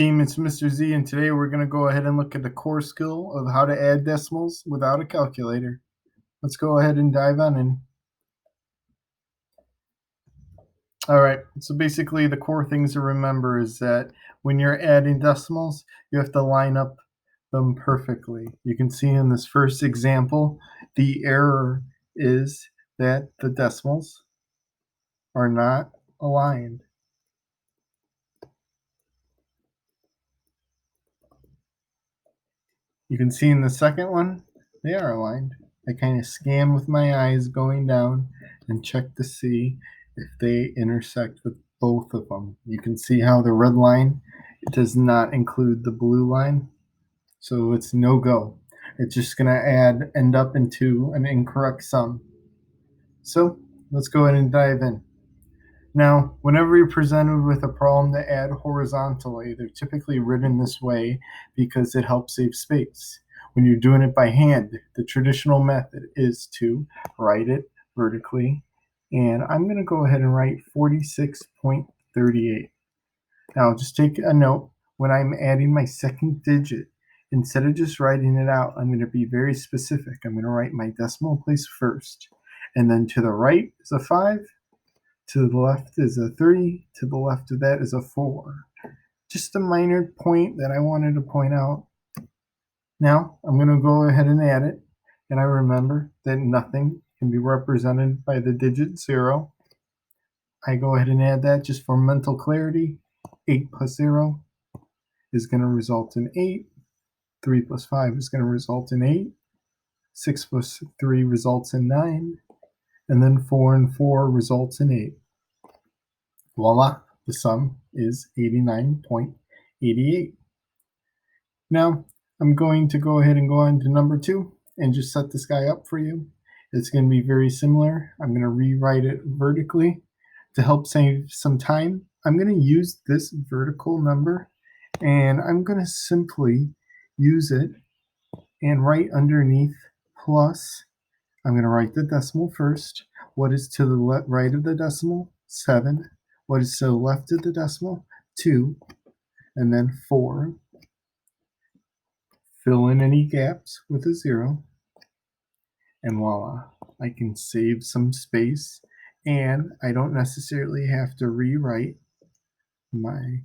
Team, it's Mr. Z, and today we're going to go ahead and look at the core skill of how to add decimals without a calculator. Let's go ahead and dive on in. Alright, so basically the core things to remember is that when you're adding decimals, you have to line up them perfectly. You can see in this first example, the error is that the decimals are not aligned. You can see in the second one, they are aligned. I kind of scan with my eyes going down and check to see if they intersect with both of them. You can see how the red line, it does not include the blue line, so it's no go. It's just going to end up into an incorrect sum. So let's go ahead and dive in. Now, whenever you're presented with a problem to add horizontally, they're typically written this way because it helps save space. When you're doing it by hand, the traditional method is to write it vertically, and I'm going to go ahead and write 46.38. Now, just take a note, when I'm adding my second digit, instead of just writing it out, I'm going to be very specific. I'm going to write my decimal place first, and then to the right is a 5, to the left is a 3, to the left of that is a 4. Just a minor point that I wanted to point out. Now I'm going to go ahead and add it, and I remember that nothing can be represented by the digit 0. I go ahead and add that just for mental clarity. 8 plus 0 is going to result in 8. 3 plus 5 is going to result in 8. 6 plus 3 results in 9. And then 4 and 4 results in 8. Voila, the sum is 89.88. Now, I'm going to go ahead and go on to number 2 and just set this guy up for you. It's going to be very similar. I'm going to rewrite it vertically to help save some time. I'm going to use this vertical number, and I'm going to simply use it and right underneath plus, I'm going to write the decimal first. What is to the right of the decimal? 7. What is to the left of the decimal? 2. And then 4. Fill in any gaps with a 0. And voila, I can save some space, and I don't necessarily have to rewrite my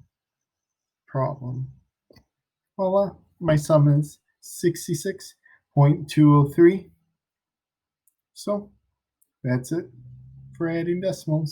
problem. Voila, my sum is 66.203. So that's it for adding decimals.